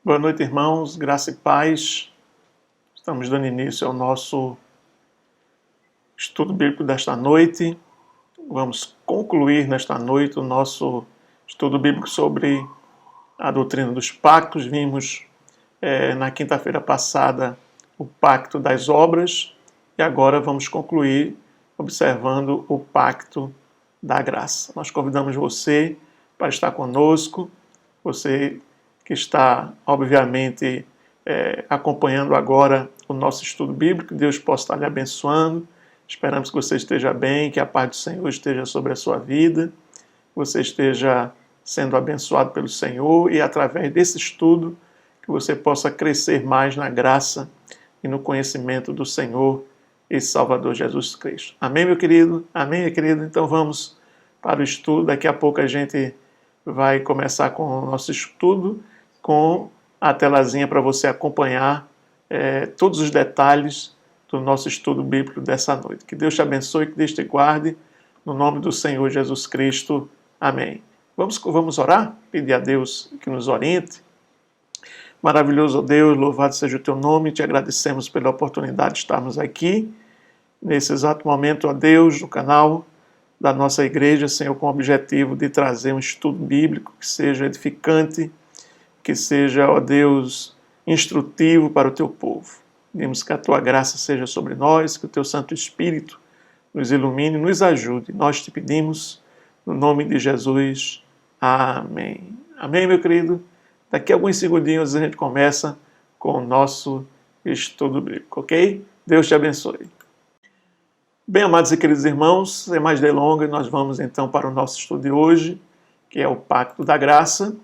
Boa noite, irmãos, graça e paz. Estamos dando início ao nosso estudo bíblico desta noite. Vamos concluir nesta noite o nosso estudo bíblico sobre a doutrina dos pactos. Vimos na quinta-feira passada o pacto das obras e agora vamos concluir observando o pacto da graça. Nós convidamos você para estar conosco, você que está, obviamente, acompanhando agora o nosso estudo bíblico. Deus possa estar lhe abençoando. Esperamos que você esteja bem, que a paz do Senhor esteja sobre a sua vida, que você esteja sendo abençoado pelo Senhor e, através desse estudo, que você possa crescer mais na graça e no conhecimento do Senhor e Salvador Jesus Cristo. Amém, meu querido? Amém, minha querida? Então vamos para o estudo. Daqui a pouco a gente vai começar com o nosso estudo, com a telazinha para você acompanhar todos os detalhes do nosso estudo bíblico dessa noite. Que Deus te abençoe, que Deus te guarde, no nome do Senhor Jesus Cristo. Amém. Vamos orar? Pedir a Deus que nos oriente. Maravilhoso Deus, louvado seja o teu nome, te agradecemos pela oportunidade de estarmos aqui, nesse exato momento, ó Deus, no canal da nossa igreja, Senhor, com o objetivo de trazer um estudo bíblico que seja edificante, que seja, ó Deus, instrutivo para o teu povo. Pedimos que a tua graça seja sobre nós, que o teu Santo Espírito nos ilumine, nos ajude. Nós te pedimos, no nome de Jesus. Amém. Amém, meu querido? Daqui a alguns segundinhos a gente começa com o nosso estudo bíblico, ok? Deus te abençoe. Bem, amados e queridos irmãos, sem mais delongas, nós vamos então para o nosso estudo de hoje, que é o Pacto da Graça.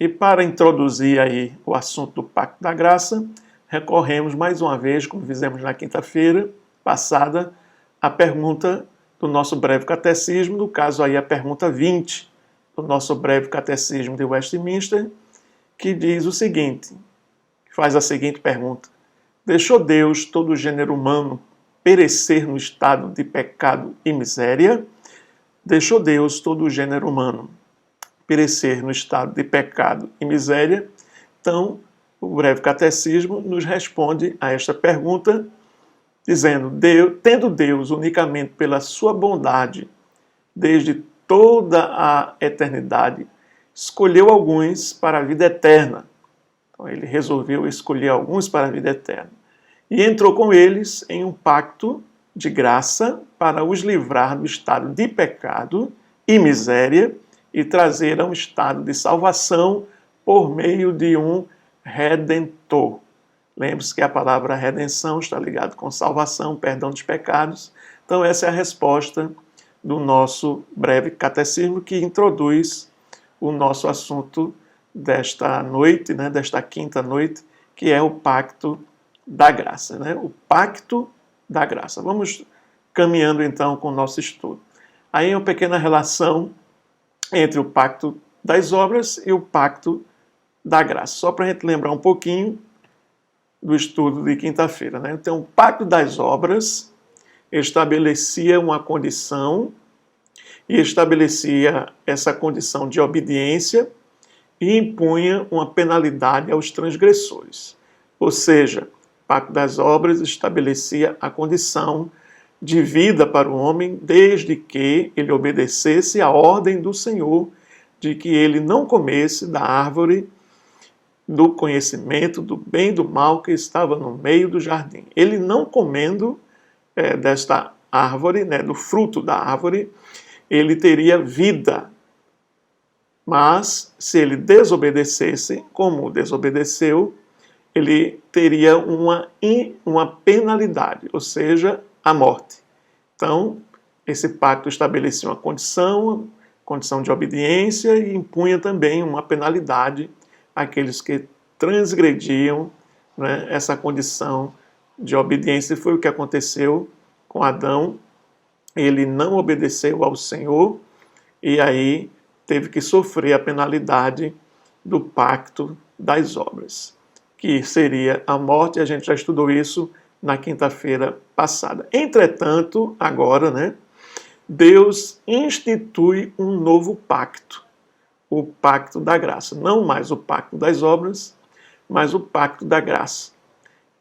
E para introduzir aí o assunto do Pacto da Graça, recorremos mais uma vez, como fizemos na quinta-feira passada, à pergunta do nosso breve catecismo, no caso aí a pergunta 20 do nosso breve catecismo de Westminster, que diz o seguinte, faz a seguinte pergunta: deixou Deus todo o gênero humano perecer no estado de pecado e miséria? Deixou Deus todo o gênero humano perecer no estado de pecado e miséria? Então, o breve catecismo nos responde a esta pergunta, dizendo: tendo Deus unicamente pela sua bondade, desde toda a eternidade, escolheu alguns para a vida eterna. Então, ele resolveu escolher alguns para a vida eterna. E entrou com eles em um pacto de graça para os livrar do estado de pecado e miséria e trazer a um estado de salvação por meio de um redentor. Lembre-se que a palavra redenção está ligada com salvação, perdão dos pecados. Então essa é a resposta do nosso breve catecismo que introduz o nosso assunto desta noite, desta quinta noite, que é o Pacto da Graça. O Pacto da Graça. Vamos caminhando então com o nosso estudo. Aí uma pequena relação entre o Pacto das Obras e o Pacto da Graça. Só para a gente lembrar um pouquinho do estudo de quinta-feira. Então, o Pacto das Obras estabelecia uma condição e estabelecia essa condição de obediência e impunha uma penalidade aos transgressores. Ou seja, o Pacto das Obras estabelecia a condição de vida para o homem desde que ele obedecesse à ordem do Senhor de que ele não comesse da árvore do conhecimento do bem e do mal que estava no meio do jardim. Ele não comendo desta árvore, do fruto da árvore, ele teria vida. Mas, se ele desobedecesse, como desobedeceu, ele teria uma penalidade, ou seja, a morte. Então, esse pacto estabelecia uma condição de obediência e impunha também uma penalidade àqueles que transgrediam essa condição de obediência. E foi o que aconteceu com Adão. Ele não obedeceu ao Senhor e aí teve que sofrer a penalidade do Pacto das Obras, que seria a morte. A gente já estudou isso na quinta-feira passada. Entretanto, agora, Deus institui um novo pacto, o Pacto da Graça. Não mais o Pacto das Obras, mas o pacto da graça.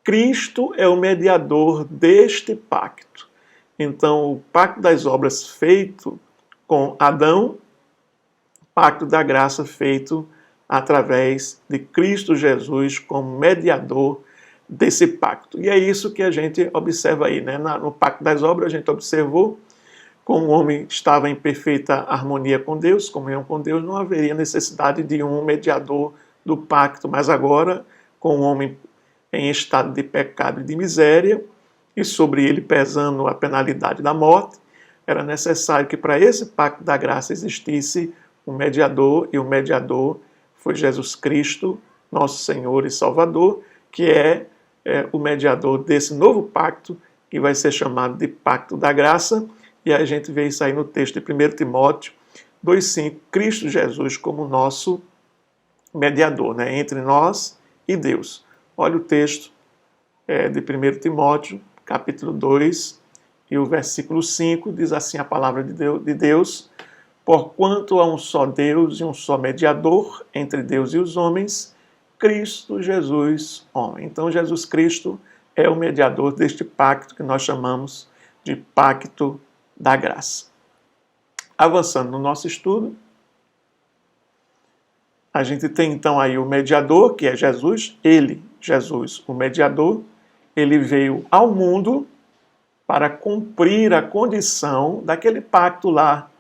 Cristo é o mediador deste pacto. Então, o pacto das obras feito com Adão, pacto da graça feito através de Cristo Jesus como mediador desse pacto. E é isso que a gente observa aí, né? No pacto das obras a gente observou como o homem estava em perfeita harmonia com Deus, comunhão com Deus, não haveria necessidade de um mediador do pacto, mas agora, com o homem em estado de pecado e de miséria, e sobre ele pesando a penalidade da morte, era necessário que para esse pacto da graça existisse um mediador, e o mediador foi Jesus Cristo, nosso Senhor e Salvador, que é o mediador desse novo pacto, que vai ser chamado de Pacto da Graça, e a gente vê isso aí no texto de 1 Timóteo 2,5, Cristo Jesus como nosso mediador, né, entre nós e Deus. Olha o texto de 1 Timóteo, capítulo 2, e o versículo 5, diz assim a palavra de Deus: porquanto há um só Deus e um só mediador entre Deus e os homens, Cristo Jesus, homem. Então, Jesus Cristo é o mediador deste pacto que nós chamamos de Pacto da Graça. Avançando no nosso estudo, a gente tem então aí o mediador, que é Jesus. Ele, Jesus, o mediador, ele veio ao mundo para cumprir a condição daquele pacto lá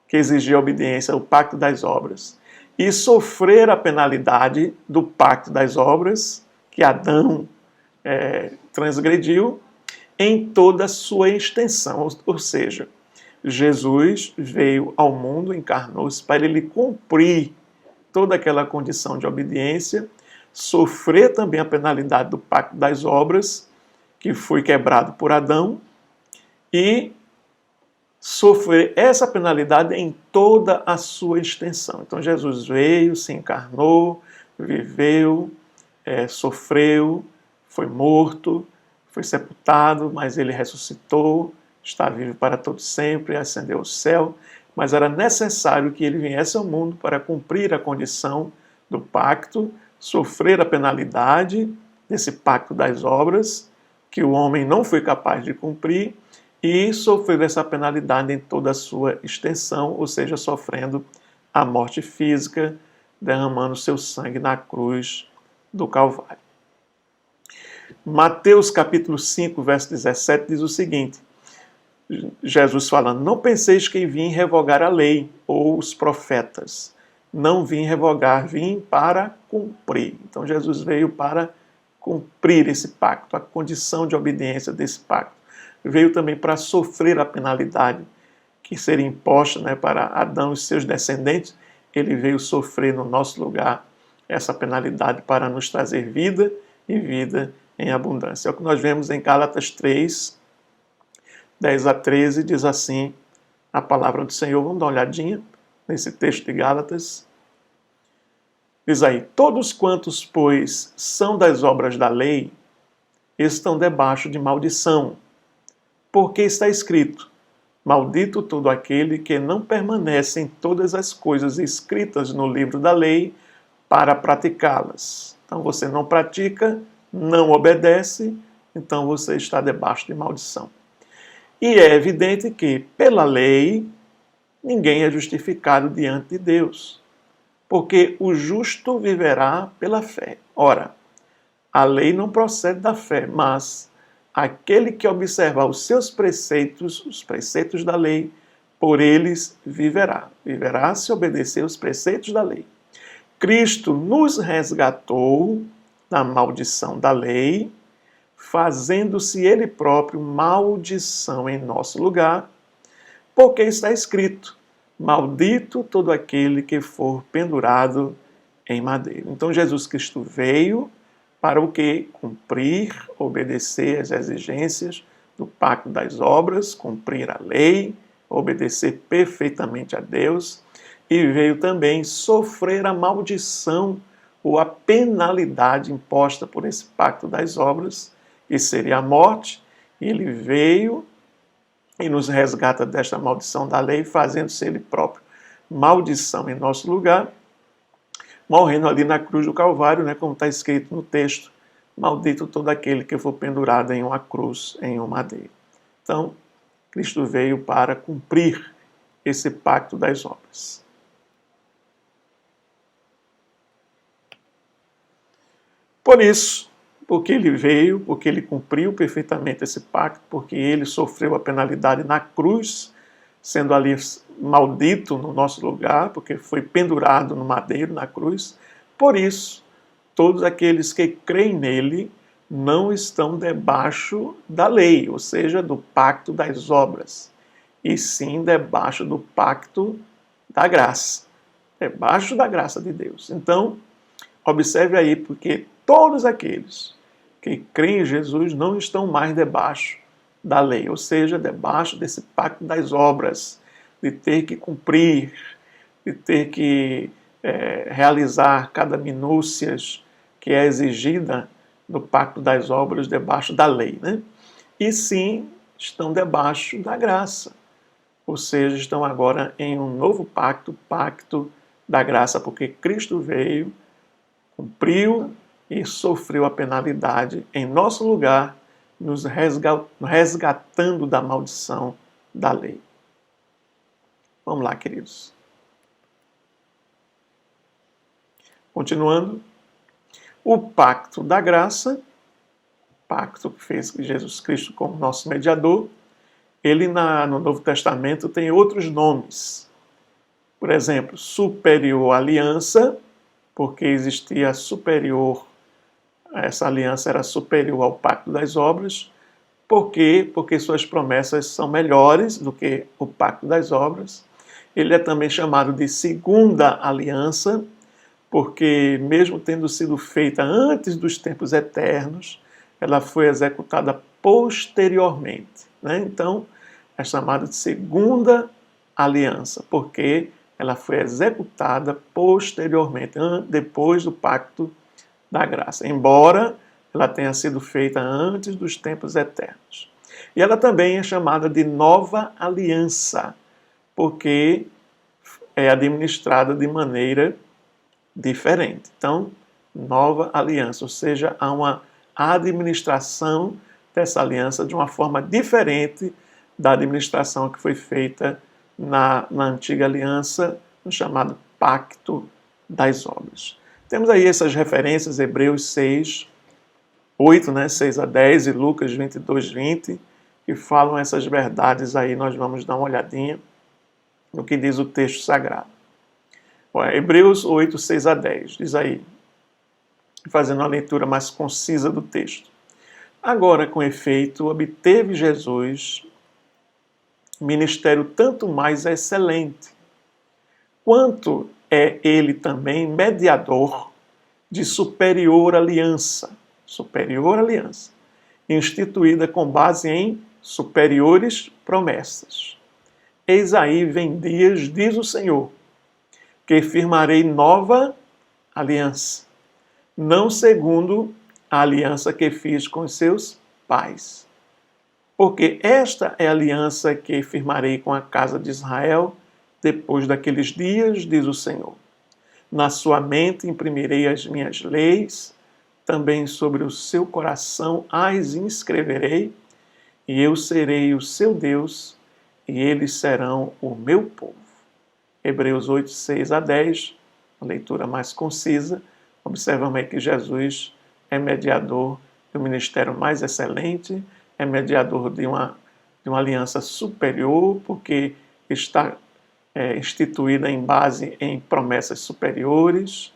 que exigia obediência, o pacto das obras, e sofrer a penalidade do pacto das obras que Adão transgrediu em toda a sua extensão. Ou seja, Jesus veio ao mundo, encarnou-se para ele cumprir toda aquela condição de obediência, sofrer também a penalidade do pacto das obras, que foi quebrado por Adão, e sofrer essa penalidade em toda a sua extensão. Então Jesus veio, se encarnou, viveu, sofreu, foi morto, foi sepultado, mas ele ressuscitou, está vivo para todo sempre, ascendeu ao céu, mas era necessário que ele viesse ao mundo para cumprir a condição do pacto, sofrer a penalidade desse pacto das obras, que o homem não foi capaz de cumprir, e sofrer essa penalidade em toda a sua extensão, ou seja, sofrendo a morte física, derramando seu sangue na cruz do Calvário. Mateus capítulo 5, verso 17 diz o seguinte, Jesus falando: não penseis que vim revogar a lei ou os profetas. Não vim revogar, vim para cumprir. Então Jesus veio para cumprir esse pacto, a condição de obediência desse pacto. Veio também para sofrer a penalidade que seria imposta, né, para Adão e seus descendentes. Ele veio sofrer no nosso lugar essa penalidade para nos trazer vida e vida em abundância. É o que nós vemos em Gálatas 3, 10 a 13, diz assim a palavra do Senhor. Vamos dar uma olhadinha nesse texto de Gálatas. Diz aí: todos quantos, pois, são das obras da lei, estão debaixo de maldição, porque está escrito: maldito todo aquele que não permanece em todas as coisas escritas no livro da lei para praticá-las. Então você não pratica, não obedece, então você está debaixo de maldição. E é evidente que, pela lei, ninguém é justificado diante de Deus, porque o justo viverá pela fé. Ora, a lei não procede da fé, mas aquele que observar os seus preceitos, os preceitos da lei, por eles viverá. Viverá se obedecer os preceitos da lei. Cristo nos resgatou da maldição da lei, fazendo-se ele próprio maldição em nosso lugar, porque está escrito: maldito todo aquele que for pendurado em madeiro. Então Jesus Cristo veio para o quê? Cumprir, obedecer às exigências do pacto das obras, cumprir a lei, obedecer perfeitamente a Deus, e veio também sofrer a maldição ou a penalidade imposta por esse pacto das obras, que seria a morte. E ele veio e nos resgata desta maldição da lei, fazendo-se ele próprio maldição em nosso lugar, morrendo ali na cruz do Calvário, né, como está escrito no texto, maldito todo aquele que for pendurado em uma cruz, em um madeiro. Então, Cristo veio para cumprir esse pacto das obras. Por isso, porque ele veio, porque ele cumpriu perfeitamente esse pacto, porque ele sofreu a penalidade na cruz, sendo ali maldito no nosso lugar, porque foi pendurado no madeiro, na cruz. Por isso, todos aqueles que creem nele não estão debaixo da lei, ou seja, do pacto das obras, e sim debaixo do pacto da graça, debaixo da graça de Deus. Então, observe aí, porque todos aqueles que creem em Jesus não estão mais debaixo da lei, ou seja, debaixo desse pacto das obras, de ter que cumprir, de ter que realizar cada minúcia que é exigida do pacto das obras debaixo da lei, né? E sim, estão debaixo da graça, ou seja, estão agora em um novo pacto, pacto da graça, porque Cristo veio, cumpriu e sofreu a penalidade em nosso lugar, nos resgatando da maldição da lei. Vamos lá, queridos. Continuando, o pacto da graça, pacto que fez Jesus Cristo como nosso mediador, ele no Novo Testamento tem outros nomes. Por exemplo, superior aliança, porque existia superior, essa aliança era superior ao pacto das obras. Por quê? Porque suas promessas são melhores do que o pacto das obras. Ele é também chamado de segunda aliança, porque mesmo tendo sido feita antes dos tempos eternos, ela foi executada posteriormente, né? Então, é chamada de segunda aliança, porque ela foi executada posteriormente, depois do pacto da graça, embora ela tenha sido feita antes dos tempos eternos. E ela também é chamada de nova aliança, porque é administrada de maneira diferente. Então, nova aliança, ou seja, há uma administração dessa aliança de uma forma diferente da administração que foi feita na antiga aliança, no chamado pacto das obras. Temos aí essas referências, Hebreus 6, 8, né, 6 a 10 e Lucas 22, 20, que falam essas verdades aí. Nós vamos dar uma olhadinha no que diz o texto sagrado. Hebreus 8, 6 a 10, diz aí, fazendo uma leitura mais concisa do texto. Agora, com efeito, obteve Jesus ministério tanto mais excelente, quanto é ele também mediador de superior aliança, instituída com base em superiores promessas. Eis aí vem dias, diz o Senhor, que firmarei nova aliança, não segundo a aliança que fiz com os seus pais. Porque esta é a aliança que firmarei com a casa de Israel depois daqueles dias, diz o Senhor. Na sua mente imprimirei as minhas leis, também sobre o seu coração as inscreverei, e eu serei o seu Deus, e eles serão o meu povo. Hebreus 8, 6 a 10, uma leitura mais concisa. Observamos aí que Jesus é mediador do ministério mais excelente, é mediador de uma aliança superior, porque está instituída em base em promessas superiores.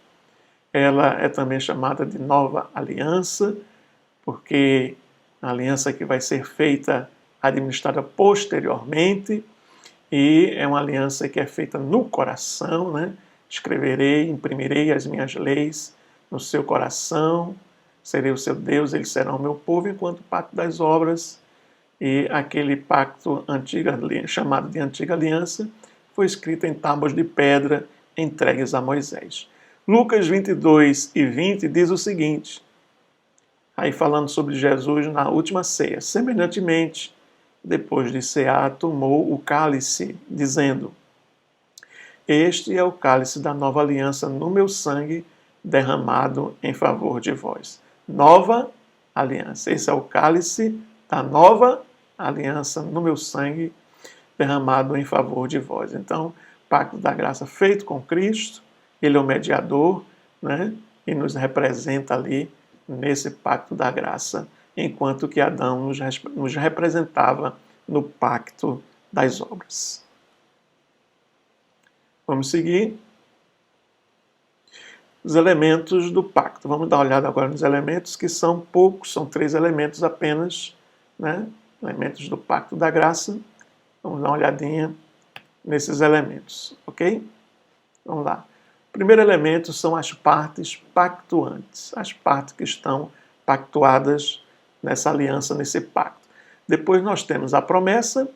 Ela é também chamada de nova aliança, porque a aliança que vai ser feita, administrada posteriormente, e é uma aliança que é feita no coração, né? Escreverei, imprimirei as minhas leis no seu coração, serei o seu Deus, eles serão o meu povo, enquanto o pacto das obras e aquele pacto chamado de Antiga Aliança foi escrito em tábuas de pedra entregues a Moisés. Lucas 22 e 20 diz o seguinte, aí falando sobre Jesus na última ceia, semelhantemente, depois de cear, tomou o cálice, dizendo, Este é o cálice da nova aliança no meu sangue, derramado em favor de vós. Nova aliança. Esse é o cálice da nova aliança no meu sangue, derramado em favor de vós. Então, pacto da graça feito com Cristo, ele é o mediador, né? E nos representa ali nesse pacto da graça, enquanto que Adão nos representava no pacto das obras. Vamos seguir. Os elementos do pacto. Vamos dar uma olhada agora nos elementos, que são poucos, são 3 elementos apenas, né? Elementos do pacto da graça. Vamos dar uma olhadinha nesses elementos, ok? Vamos lá. O primeiro elemento são as partes pactuantes, as partes que estão pactuadas nessa aliança, nesse pacto. Depois nós temos a promessa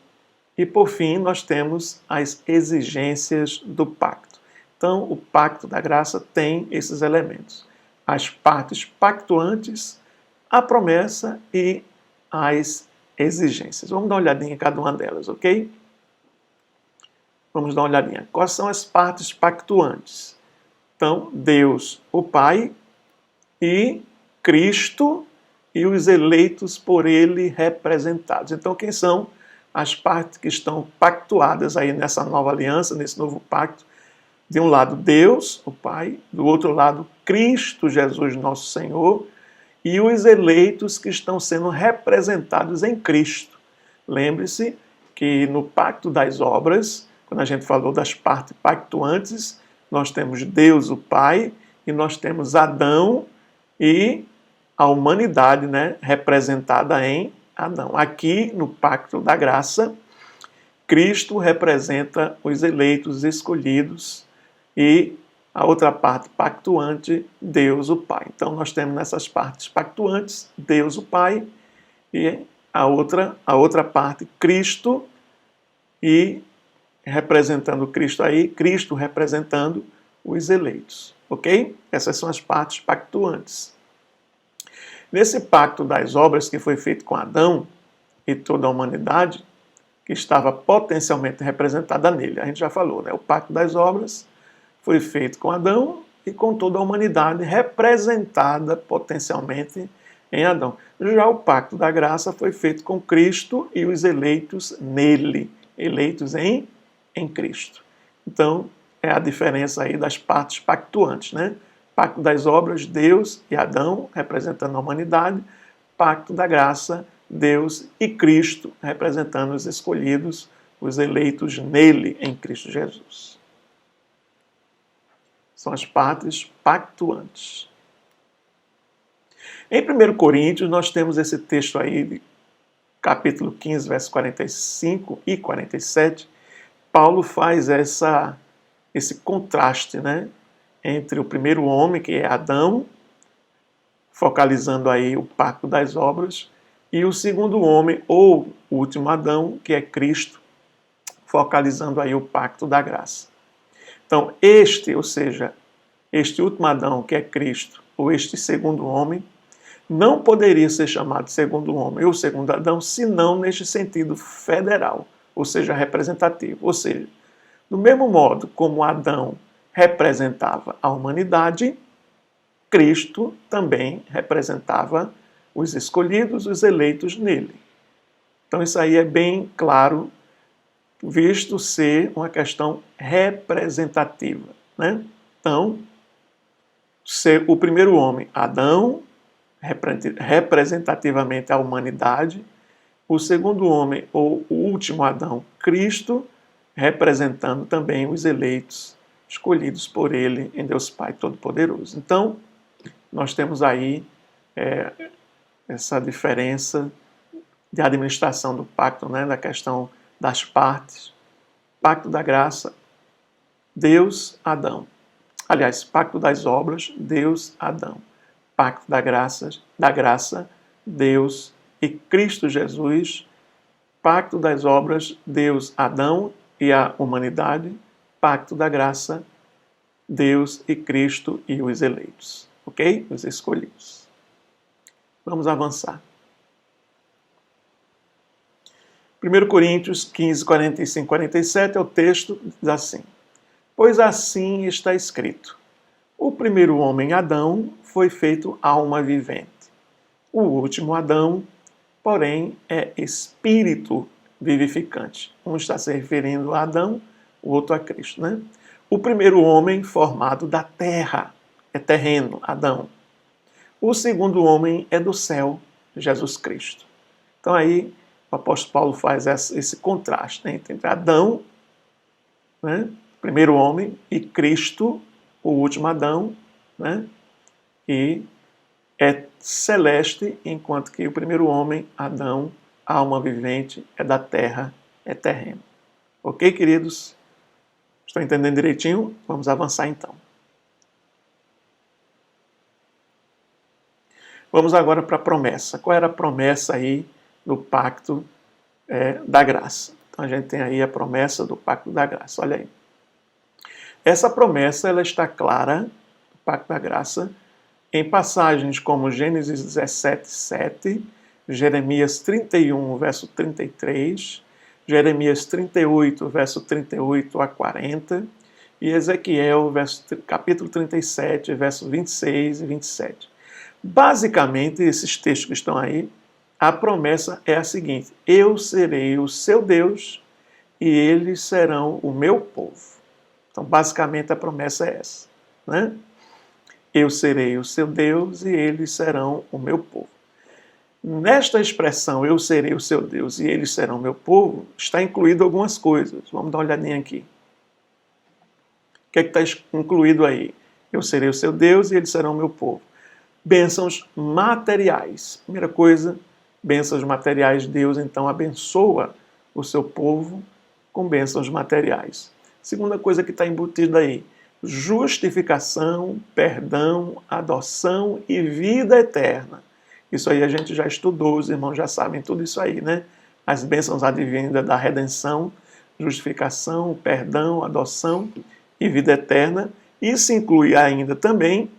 e, por fim, nós temos as exigências do pacto. Então, o pacto da graça tem esses elementos: as partes pactuantes, a promessa e as exigências. Vamos dar uma olhadinha em cada uma delas, ok? Vamos dar uma olhadinha. Quais são as partes pactuantes? Então, Deus, o Pai, e Cristo e os eleitos por Ele representados. Então, quem são as partes que estão pactuadas aí nessa nova aliança, nesse novo pacto? De um lado, Deus, o Pai, do outro lado, Cristo Jesus, nosso Senhor, e os eleitos que estão sendo representados em Cristo. Lembre-se que no pacto das obras, quando a gente falou das partes pactuantes, nós temos Deus, o Pai, e nós temos Adão e a humanidade, né, representada em Adão. Aqui, no pacto da graça, Cristo representa os eleitos escolhidos e a outra parte pactuante, Deus, o Pai. Então, nós temos nessas partes pactuantes, Deus, o Pai, e a outra parte, Cristo, e representando Cristo aí, Cristo representando os eleitos, ok? Essas são as partes pactuantes. Nesse pacto das obras que foi feito com Adão e toda a humanidade, que estava potencialmente representada nele, a gente já falou, né? O pacto das obras foi feito com Adão e com toda a humanidade representada potencialmente em Adão. Já o pacto da graça foi feito com Cristo e os eleitos nele, eleitos em Cristo. Então, é a diferença aí das partes pactuantes, né? Pacto das obras, Deus e Adão, representando a humanidade. Pacto da graça, Deus e Cristo, representando os escolhidos, os eleitos nele, em Cristo Jesus. São as partes pactuantes. Em 1 Coríntios, nós temos esse texto aí, de capítulo 15, versos 45 e 47. Paulo faz esse contraste, né, entre o primeiro homem, que é Adão, focalizando aí o pacto das obras, e o segundo homem, ou o último Adão, que é Cristo, focalizando aí o pacto da graça. Então, ou seja, este último Adão, que é Cristo, ou este segundo homem, não poderia ser chamado segundo homem ou segundo Adão, senão neste sentido federal, ou seja, representativo. Ou seja, do mesmo modo como Adão representava a humanidade, Cristo também representava os escolhidos, os eleitos nele. Então isso aí é bem claro, visto ser uma questão representativa, né? Então, ser o primeiro homem, Adão, representativamente a humanidade, o segundo homem, ou o último Adão, Cristo, representando também os eleitos, escolhidos por ele em Deus Pai Todo-Poderoso. Então, nós temos aí essa diferença de administração do pacto, né, da questão das partes. Pacto da graça, Deus, Adão. Aliás, pacto das obras, Deus, Adão. Pacto da graça, Deus e Cristo Jesus. Pacto das obras, Deus, Adão e a humanidade. Pacto da graça, Deus e Cristo e os eleitos. Ok? Os escolhidos. Vamos avançar. 1 Coríntios 15, 45, 47 é o texto, diz assim: Pois assim está escrito: o primeiro homem, Adão, foi feito alma vivente. O último Adão, porém, é espírito vivificante. Um está se referindo a Adão, o outro a Cristo, né? O primeiro homem formado da terra, é terreno, Adão. O segundo homem é do céu, Jesus Cristo. Então aí o apóstolo Paulo faz esse contraste, né, entre Adão, né, primeiro homem, e Cristo, o último Adão, né, e é celeste, enquanto que o primeiro homem, Adão, alma vivente, é da terra, é terreno. Ok, queridos? Estão entendendo direitinho? Vamos avançar então. Vamos agora para a promessa. Qual era a promessa aí do pacto da graça? Então a gente tem aí a promessa do pacto da graça. Olha aí. Essa promessa ela está clara, do pacto da graça, em passagens como Gênesis 17, 7, Jeremias 31, verso 33, Jeremias 38, verso 38 a 40, e Ezequiel, capítulo 37, verso 26 e 27. Basicamente, esses textos que estão aí, a promessa é a seguinte: eu serei o seu Deus e eles serão o meu povo. Então, basicamente, a promessa é essa, né? Eu serei o seu Deus e eles serão o meu povo. Nesta expressão, eu serei o seu Deus e eles serão o meu povo, está incluído algumas coisas. Vamos dar uma olhadinha aqui. O que é que está incluído aí? Eu serei o seu Deus e eles serão o meu povo. Bênçãos materiais. Primeira coisa, bênçãos materiais. Deus, então, abençoa o seu povo com bênçãos materiais. Segunda coisa que está embutida aí, justificação, perdão, adoção e vida eterna. Isso aí a gente já estudou, os irmãos já sabem tudo isso aí, né? As bênçãos advindas da redenção, justificação, perdão, adoção e vida eterna. Isso inclui ainda também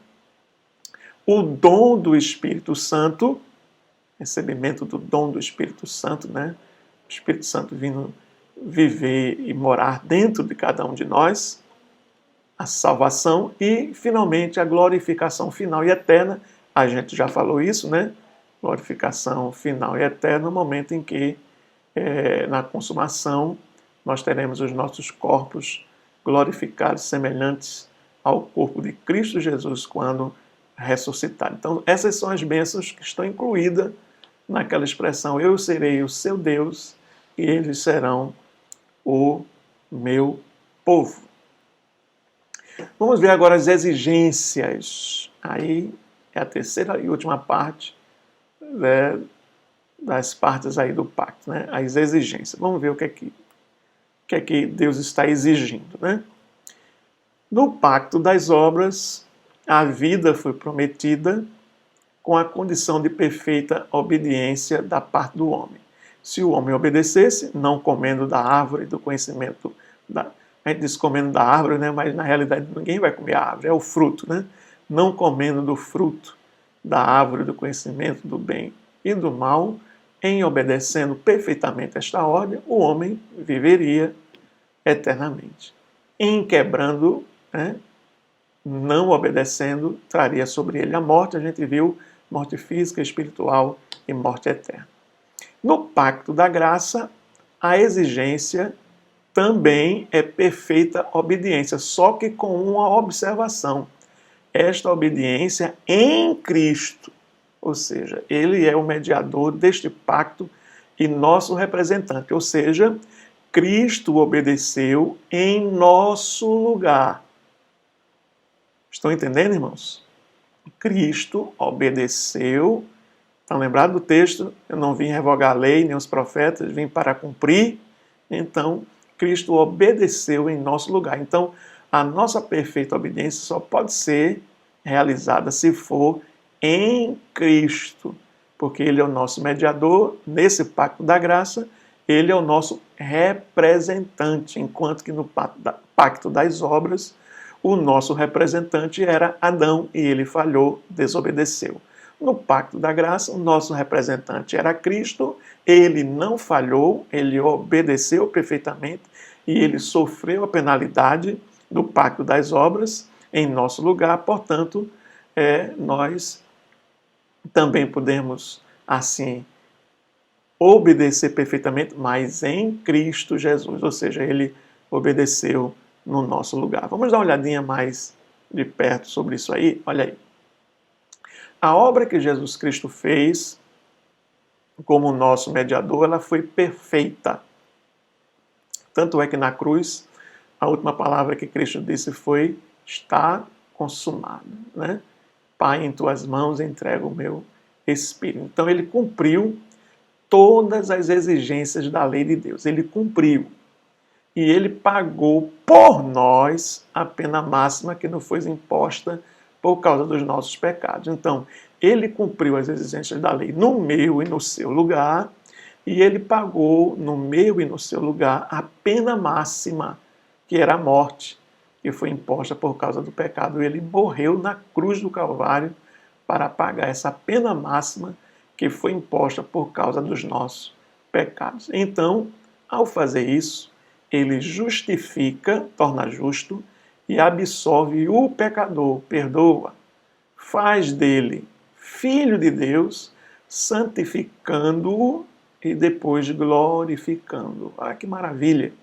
o dom do Espírito Santo, recebimento do dom do Espírito Santo, né? O Espírito Santo vindo viver e morar dentro de cada um de nós, a salvação e, finalmente, a glorificação final e eterna. A gente já falou isso, né? Glorificação final e eterna, no momento em que, na consumação, nós teremos os nossos corpos glorificados, semelhantes ao corpo de Cristo Jesus, quando ressuscitado. Então, essas são as bênçãos que estão incluídas naquela expressão: eu serei o seu Deus e eles serão o meu povo. Vamos ver agora as exigências. Aí é a terceira e última parte, né, das partes aí do pacto, né? As exigências. Vamos ver o que é que Deus está exigindo, né? No pacto das obras, a vida foi prometida com a condição de perfeita obediência da parte do homem. Se o homem obedecesse, não comendo da árvore do conhecimento, a gente diz comendo da árvore, né? Mas na realidade ninguém vai comer a árvore, é o fruto, né? Não comendo do fruto da árvore do conhecimento do bem e do mal, em obedecendo perfeitamente esta ordem, o homem viveria eternamente. Em quebrando, né? Não obedecendo, traria sobre ele a morte. A gente viu morte física, espiritual e morte eterna. No pacto da graça, a exigência também é perfeita obediência, só que com uma observação. Esta obediência em Cristo, ou seja, ele é o mediador deste pacto e nosso representante, ou seja, Cristo obedeceu em nosso lugar. Estão entendendo, irmãos? Cristo obedeceu. Estão lembrados do texto? Eu não vim revogar a lei, nem os profetas, vim para cumprir. Então, Cristo obedeceu em nosso lugar. Então, a nossa perfeita obediência só pode ser realizada se for em Cristo, porque Ele é o nosso mediador nesse pacto da graça, Ele é o nosso representante, enquanto que no pacto das obras, o nosso representante era Adão e ele falhou, desobedeceu. No pacto da graça, o nosso representante era Cristo, ele não falhou, ele obedeceu perfeitamente e ele sofreu a penalidade do pacto das obras em nosso lugar, portanto, nós também podemos, assim, obedecer perfeitamente, mas em Cristo Jesus, ou seja, ele obedeceu no nosso lugar. Vamos dar uma olhadinha mais de perto sobre isso aí? Olha aí. A obra que Jesus Cristo fez como nosso mediador, ela foi perfeita. Tanto é que na cruz, a última palavra que Cristo disse foi: está consumado, né? Pai, em tuas mãos entrego o meu espírito. Então ele cumpriu todas as exigências da lei de Deus. Ele cumpriu. E ele pagou por nós a pena máxima que nos foi imposta por causa dos nossos pecados. Então, ele cumpriu as exigências da lei no meu e no seu lugar, e ele pagou no meu e no seu lugar a pena máxima, que era a morte, que foi imposta por causa do pecado. Ele morreu na cruz do Calvário para pagar essa pena máxima que foi imposta por causa dos nossos pecados. Então, ao fazer isso, ele justifica, torna justo e absolve o pecador, perdoa, faz dele filho de Deus, santificando-o e depois glorificando. Ah, que maravilha!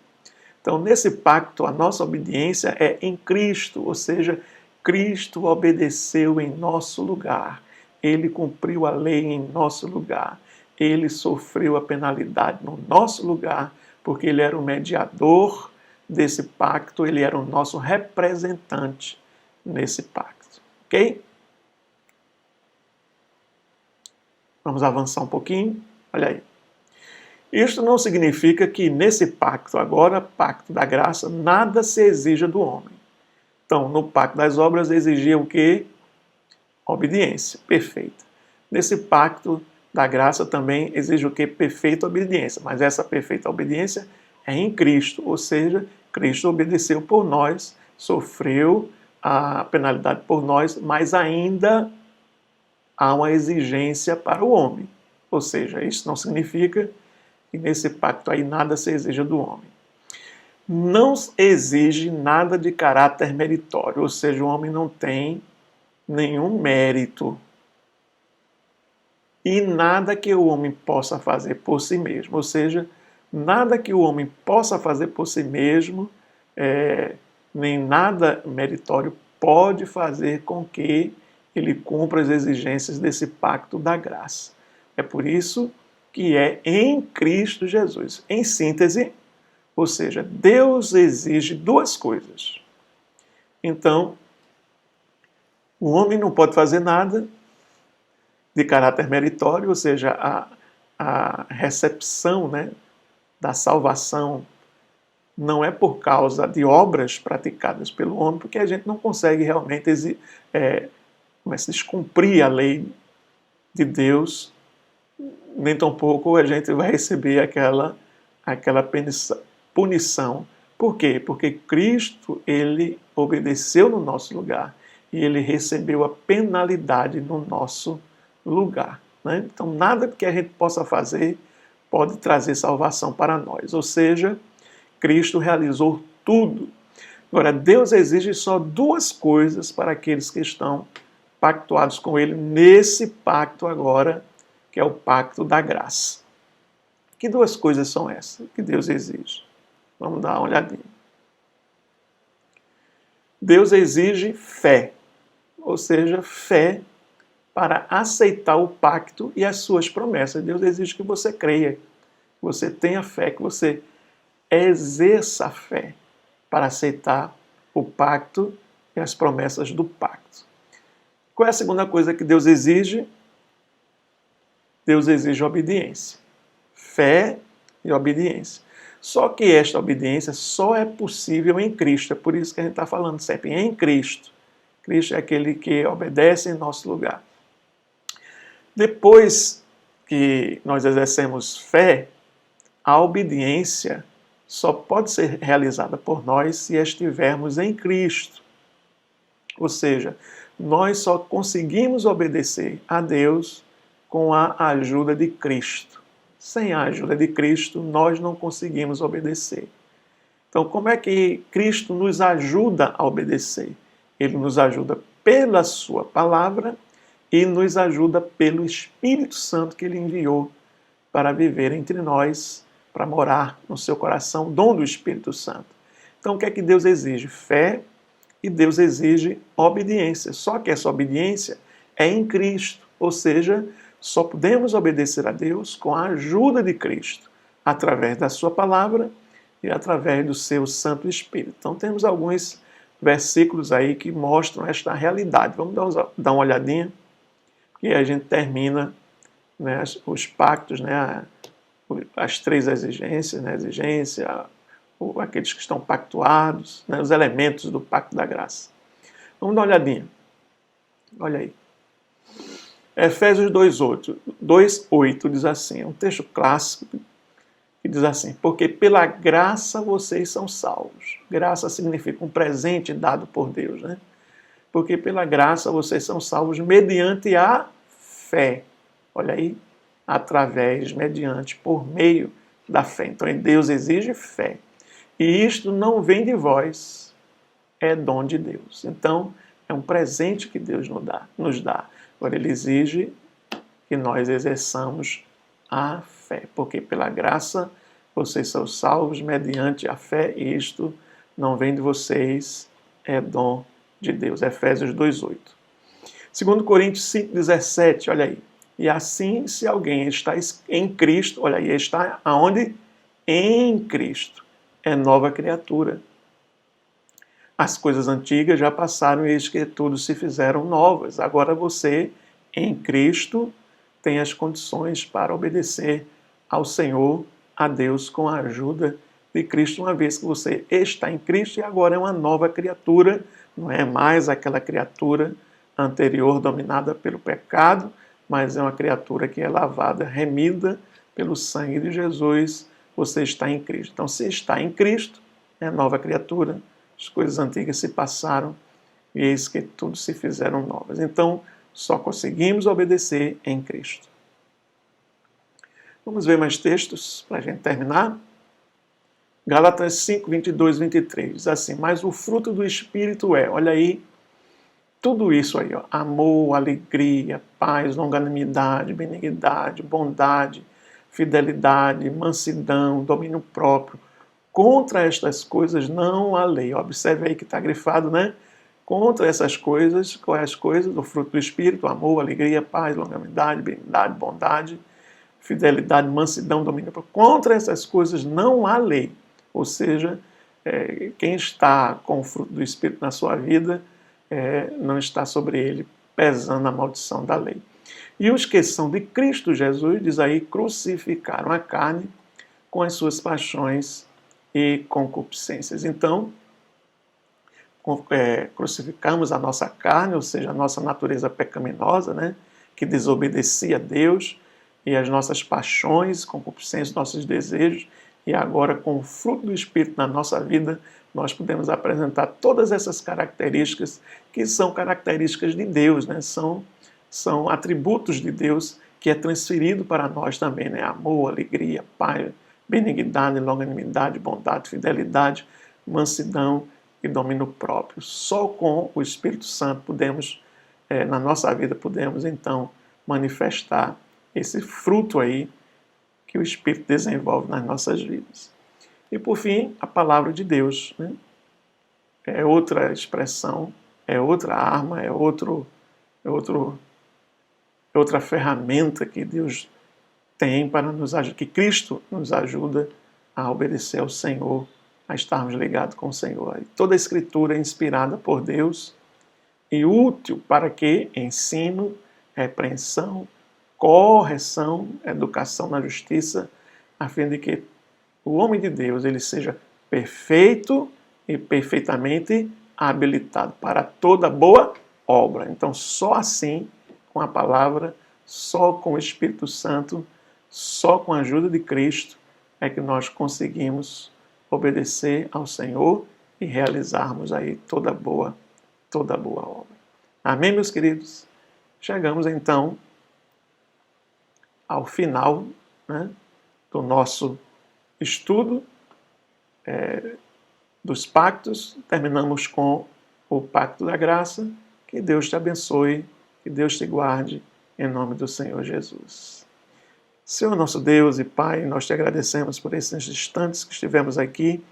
Então, nesse pacto, a nossa obediência é em Cristo, ou seja, Cristo obedeceu em nosso lugar. Ele cumpriu a lei em nosso lugar. Ele sofreu a penalidade no nosso lugar, porque ele era o mediador desse pacto, ele era o nosso representante nesse pacto. Ok? Vamos avançar um pouquinho. Olha aí. Isto não significa que nesse pacto agora, pacto da graça, nada se exija do homem. Então, no pacto das obras exigia o quê? Obediência, perfeita. Nesse pacto da graça também exige o quê? Perfeita obediência. Mas essa perfeita obediência é em Cristo, ou seja, Cristo obedeceu por nós, sofreu a penalidade por nós, mas ainda há uma exigência para o homem. Ou seja, isso não significa que nesse pacto aí nada se exija do homem. Não exige nada de caráter meritório, ou seja, o homem não tem nenhum mérito e nada que o homem possa fazer por si mesmo, ou seja, nada que o homem possa fazer por si mesmo, nem nada meritório pode fazer com que ele cumpra as exigências desse pacto da graça. É por isso que é em Cristo Jesus. Em síntese, ou seja, Deus exige duas coisas. Então, o homem não pode fazer nada de caráter meritório, ou seja, a recepção, né, da salvação não é por causa de obras praticadas pelo homem, porque a gente não consegue realmente descumprir a lei de Deus, nem tampouco a gente vai receber aquela punição. Por quê? Porque Cristo, ele obedeceu no nosso lugar e ele recebeu a penalidade no nosso lugar, né? Então, nada que a gente possa fazer pode trazer salvação para nós. Ou seja, Cristo realizou tudo. Agora, Deus exige só duas coisas para aqueles que estão pactuados com Ele nesse pacto agora, que é o pacto da graça. Que duas coisas são essas que Deus exige? Vamos dar uma olhadinha. Deus exige fé, ou seja, fé para aceitar o pacto e as suas promessas. Deus exige que você creia, que você tenha fé, que você exerça a fé para aceitar o pacto e as promessas do pacto. Qual é a segunda coisa que Deus exige? Deus exige obediência. Fé e obediência. Só que esta obediência só é possível em Cristo. É por isso que a gente está falando sempre em Cristo. Cristo é aquele que obedece em nosso lugar. Depois que nós exercemos fé, a obediência só pode ser realizada por nós se estivermos em Cristo. Ou seja, nós só conseguimos obedecer a Deus com a ajuda de Cristo. Sem a ajuda de Cristo, nós não conseguimos obedecer. Então, como é que Cristo nos ajuda a obedecer? Ele nos ajuda pela sua palavra e nos ajuda pelo Espírito Santo que ele enviou para viver entre nós, para morar no seu coração, dom do Espírito Santo. Então, o que é que Deus exige? Fé, e Deus exige obediência. Só que essa obediência é em Cristo, ou seja, só podemos obedecer a Deus com a ajuda de Cristo, através da sua palavra e através do seu Santo Espírito. Então temos alguns versículos aí que mostram esta realidade. Vamos dar uma olhadinha, e a gente termina, né, os pactos, né, as três exigências, né, aqueles que estão pactuados, né, os elementos do pacto da graça. Vamos dar uma olhadinha. Olha aí. Efésios 2:8 diz assim, é um texto clássico que diz assim, porque pela graça vocês são salvos. Graça significa um presente dado por Deus, né? Porque pela graça vocês são salvos mediante a fé. Olha aí, mediante, por meio da fé. Então, Deus exige fé. E isto não vem de vós, é dom de Deus. Então, é um presente que Deus nos dá. Agora, Ele exige que nós exerçamos a fé, porque pela graça vocês são salvos mediante a fé, e isto não vem de vocês, é dom de Deus. Efésios 2:8. 2 Coríntios 5:17, olha aí. E assim, se alguém está em Cristo, olha aí, está aonde? Em Cristo. É nova criatura. As coisas antigas já passaram e eis que tudo se fizeram novas. Agora você, em Cristo, tem as condições para obedecer ao Senhor, a Deus, com a ajuda de Cristo, uma vez que você está em Cristo e agora é uma nova criatura, não é mais aquela criatura anterior dominada pelo pecado, mas é uma criatura que é lavada, remida pelo sangue de Jesus. Você está em Cristo. Então, se está em Cristo, é nova criatura. As coisas antigas se passaram e eis que tudo se fizeram novas. Então, só conseguimos obedecer em Cristo. Vamos ver mais textos para a gente terminar. Gálatas 5, 22, 23. Diz assim, mas o fruto do Espírito é, olha aí, tudo isso aí, ó, amor, alegria, paz, longanimidade, benignidade, bondade, fidelidade, mansidão, domínio próprio. Contra estas coisas não há lei. Observe aí que está grifado, né? Contra essas coisas, quais as coisas? O fruto do Espírito, amor, alegria, paz, longanimidade, benignidade, bondade, fidelidade, mansidão, domínio próprio. Contra essas coisas não há lei. Ou seja, quem está com o fruto do Espírito na sua vida, não está sobre ele pesando a maldição da lei. E os que são de Cristo Jesus, diz aí, crucificaram a carne com as suas paixões e concupiscências. Então, crucificamos a nossa carne, ou seja, a nossa natureza pecaminosa, né, que desobedecia a Deus, e as nossas paixões, concupiscências, nossos desejos, e agora com o fruto do Espírito na nossa vida, nós podemos apresentar todas essas características que são características de Deus, né? São atributos de Deus que é transferido para nós também, né? Amor, alegria, paz, benignidade, longanimidade, bondade, fidelidade, mansidão e domínio próprio. Só com o Espírito Santo podemos, na nossa vida, podemos então manifestar esse fruto aí que o Espírito desenvolve nas nossas vidas. E por fim, a palavra de Deus, né? É outra expressão, é outra arma, é outra ferramenta que Deus tem para nos ajudar, que Cristo nos ajuda a obedecer ao Senhor, a estarmos ligados com o Senhor. E toda a Escritura é inspirada por Deus e útil para que ensino, repreensão, correção, educação na justiça, a fim de que o homem de Deus ele seja perfeito e perfeitamente habilitado para toda boa obra. Então, só assim, com a palavra, só com o Espírito Santo, só com a ajuda de Cristo, é que nós conseguimos obedecer ao Senhor e realizarmos aí toda boa obra. Amém, meus queridos? Chegamos então ao final, né, do nosso estudo dos pactos, terminamos com o pacto da graça. Que Deus te abençoe, que Deus te guarde, em nome do Senhor Jesus. Senhor nosso Deus e Pai, nós te agradecemos por esses instantes que estivemos aqui,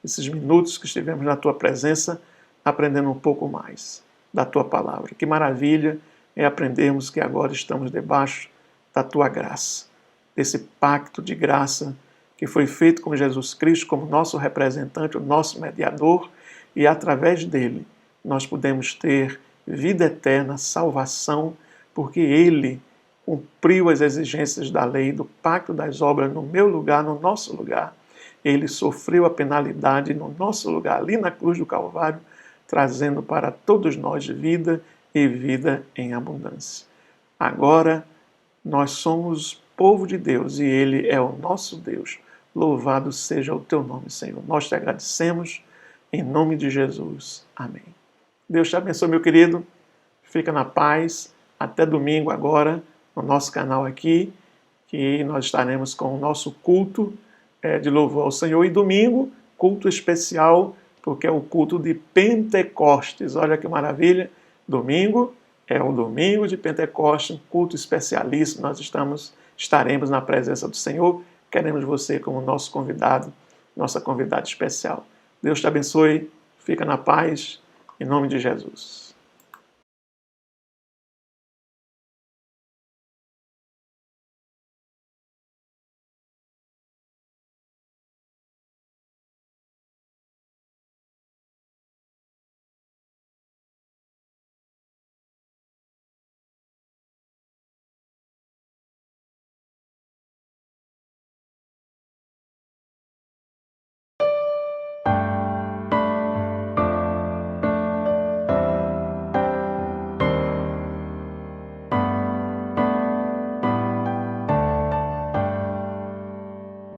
esses minutos que estivemos na Tua presença, aprendendo um pouco mais da Tua palavra. Que maravilha é aprendermos que agora estamos debaixo da Tua graça, desse pacto de graça que foi feito com Jesus Cristo como nosso representante, o nosso mediador, e através dele nós podemos ter vida eterna, salvação, porque ele cumpriu as exigências da lei, do pacto das obras no meu lugar, no nosso lugar. Ele sofreu a penalidade no nosso lugar, ali na cruz do Calvário, trazendo para todos nós vida e vida em abundância. Agora, nós somos povo de Deus e Ele é o nosso Deus. Louvado seja o Teu nome, Senhor. Nós te agradecemos em nome de Jesus. Amém. Deus te abençoe, meu querido. Fica na paz. Até domingo agora, no nosso canal aqui, que nós estaremos com o nosso culto de louvor ao Senhor. E domingo, culto especial, porque é o culto de Pentecostes. Olha que maravilha. Domingo é o domingo de Pentecostes, um culto especialíssimo. Nós estaremos na presença do Senhor. Queremos você como nosso convidado, nossa convidada especial. Deus te abençoe. Fica na paz. Em nome de Jesus.